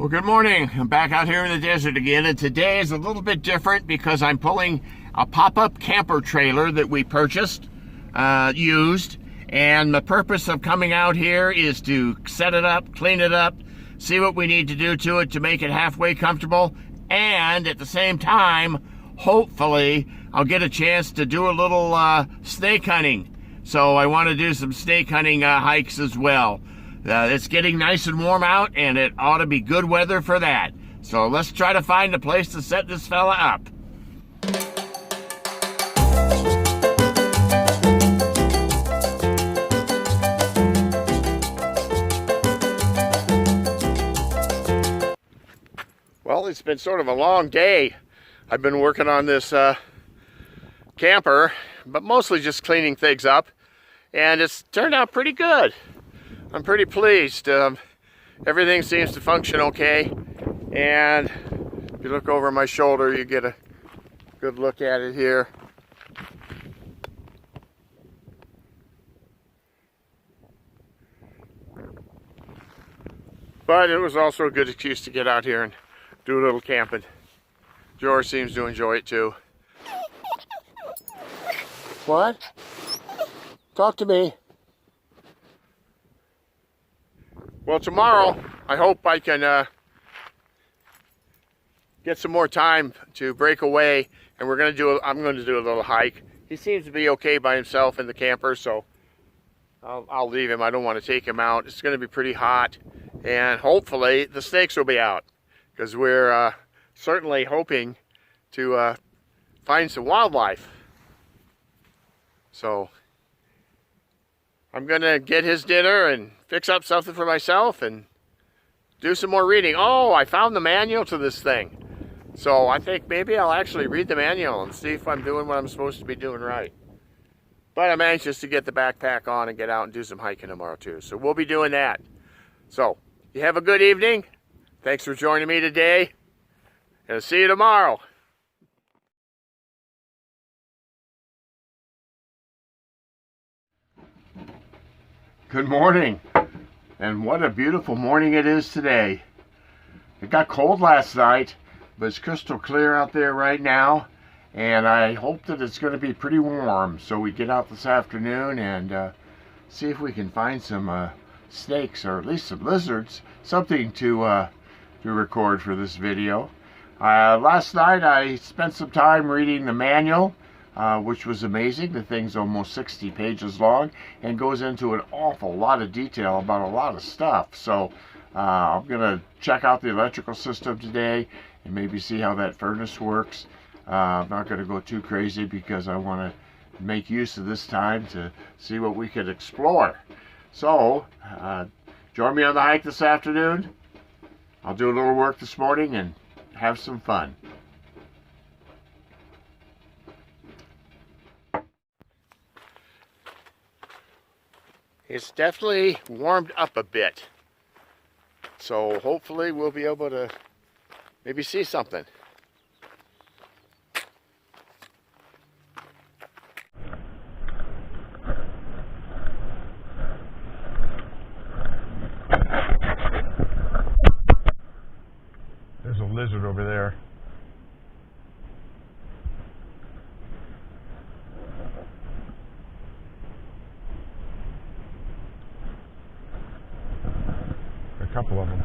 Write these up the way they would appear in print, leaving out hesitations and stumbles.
Well, good morning. I'm back out here in the desert again, and today is a little bit different because I'm pulling a pop-up camper trailer that we purchased, used, and the purpose of coming out here is to set it up, clean it up, see what we need to do to it to make it halfway comfortable, and at the same time, hopefully, I'll get a chance to do a little snake hunting. So I want to do some snake hunting hikes as well. It's getting nice and warm out, and it ought to be good weather for that. So let's try to find a place to set this fella up. Well, it's been sort of a long day. I've been working on this camper, but mostly just cleaning things up, and it's turned out pretty good. I'm pretty pleased. Everything seems to function okay, and if you look over my shoulder, you get a good look at it here. But it was also a good excuse to get out here and do a little camping. Jorah seems to enjoy it too. What? Talk to me. Well, tomorrow, I hope I can get some more time to break away, and I'm going to do a little hike. He seems to be okay by himself in the camper, so I'll leave him. I don't want to take him out. It's going to be pretty hot, and hopefully the snakes will be out, because we're certainly hoping to find some wildlife. So I'm going to get his dinner and fix up something for myself and do some more reading. Oh, I found the manual to this thing. So I think maybe I'll actually read the manual and see if I'm doing what I'm supposed to be doing right. But I'm anxious to get the backpack on and get out and do some hiking tomorrow too. So we'll be doing that. So you have a good evening. Thanks for joining me today. And I'll see you tomorrow. Good morning, and what a beautiful morning it is today. It got cold last night, but it's crystal clear out there right now, and I hope that it's going to be pretty warm, so we get out this afternoon and see if we can find some snakes, or at least some lizards, something to record for this video. Last night I spent some time reading the manual, which was amazing. The thing's almost 60 pages long and goes into an awful lot of detail about a lot of stuff. So I'm going to check out the electrical system today and maybe see how that furnace works. I'm not going to go too crazy because I want to make use of this time to see what we could explore. So join me on the hike this afternoon. I'll do a little work this morning and have some fun. It's definitely warmed up a bit, so hopefully we'll be able to maybe see something. There's a lizard over there. A couple of them.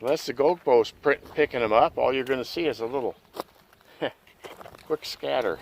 unless the GoPro's picking them up, all you're going to see is a little quick scatter.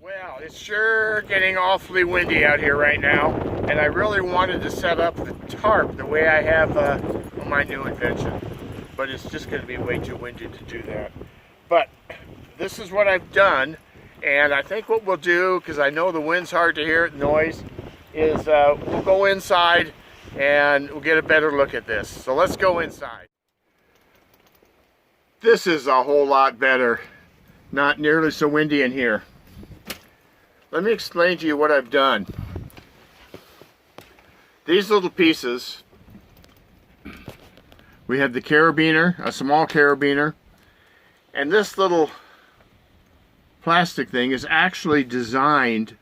Well, it's sure getting awfully windy out here right now, and I really wanted to set up the tarp the way I have on my new invention, but it's just going to be way too windy to do that. But this is what I've done, and I think what we'll do, because I know the wind's hard to hear, the noise, is we'll go inside and we'll get a better look at this. So let's go inside. This is a whole lot better. Not nearly so windy in here. Let me explain to you what I've done. These little pieces, we have the carabiner, a small carabiner, and this little plastic thing is actually designed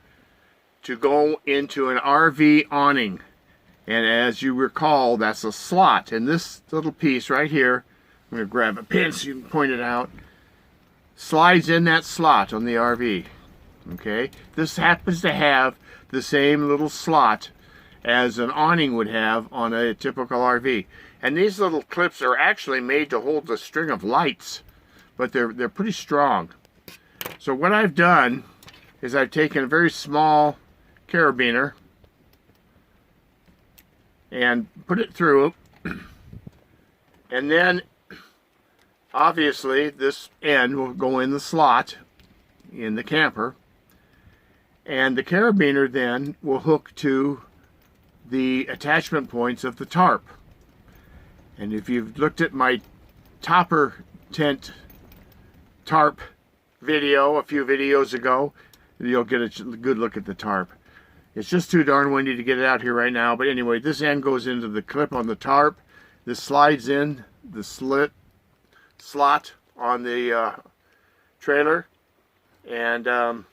to go into an RV awning. And as you recall, that's a slot. And this little piece right here, I'm going to grab a pin so you can point it out, slides in that slot on the RV. Okay, this happens to have the same little slot as an awning would have on a typical RV. And these little clips are actually made to hold the string of lights, but they're pretty strong. So what I've done is I've taken a very small carabiner and put it through, and then obviously this end will go in the slot in the camper. And the carabiner then will hook to the attachment points of the tarp. And if you've looked at my topper tent tarp video a few videos ago, you'll get a good look at the tarp. It's just too darn windy to get it out here right now. But anyway, this end goes into the clip on the tarp. This slides in the slot on the trailer. And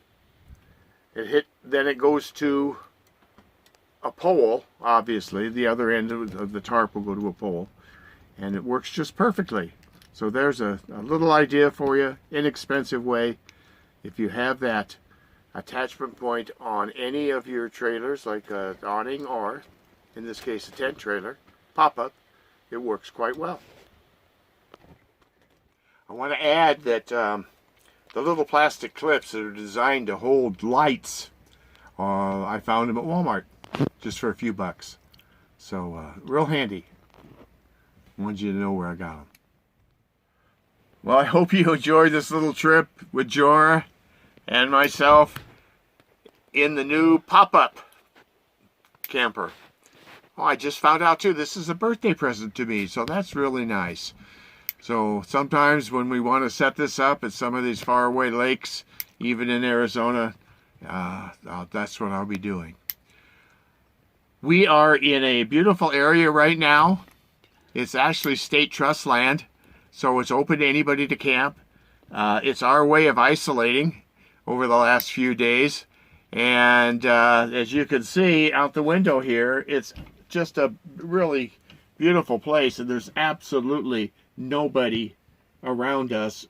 then it goes to a pole, obviously. The other end of the tarp will go to a pole. And it works just perfectly. So there's a little idea for you, inexpensive way. If you have that attachment point on any of your trailers, like an awning or, in this case, a tent trailer, pop-up, it works quite well. I want to add that the little plastic clips that are designed to hold lights, I found them at Walmart just for a few bucks. So real handy. I wanted you to know where I got them. Well, I hope you enjoyed this little trip with Jorah and myself in the new pop-up camper. Oh, I just found out too, this is a birthday present to me, so that's really nice. So sometimes when we want to set this up at some of these faraway lakes, even in Arizona, that's what I'll be doing. We are in a beautiful area right now. It's actually state trust land, so it's open to anybody to camp. It's our way of isolating over the last few days. And as you can see out the window here, it's just a really beautiful place, and there's absolutely nobody around us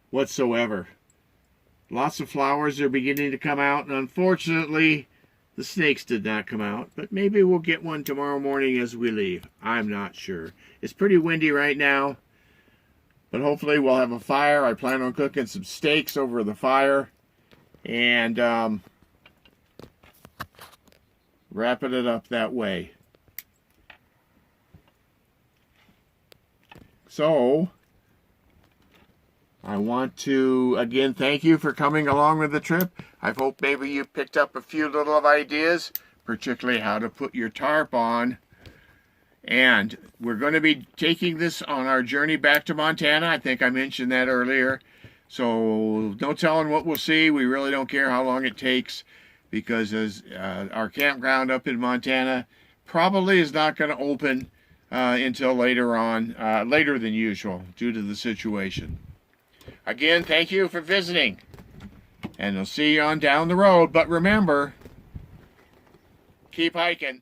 whatsoever. Lots of flowers are beginning to come out, and unfortunately the snakes did not come out, but maybe we'll get one tomorrow morning as we leave. I'm not sure. It's pretty windy right now, but hopefully we'll have a fire. I plan on cooking some steaks over the fire and wrapping it up that way. So I want to again thank you for coming along with the trip. I hope maybe you picked up a few little ideas, particularly how to put your tarp on. And we're going to be taking this on our journey back to Montana. I think I mentioned that earlier. So no telling what we'll see. We really don't care how long it takes, because as our campground up in Montana probably is not going to open until later on, later than usual, due to the situation. Again, thank you for visiting. And we'll see you on down the road. But remember, keep hiking.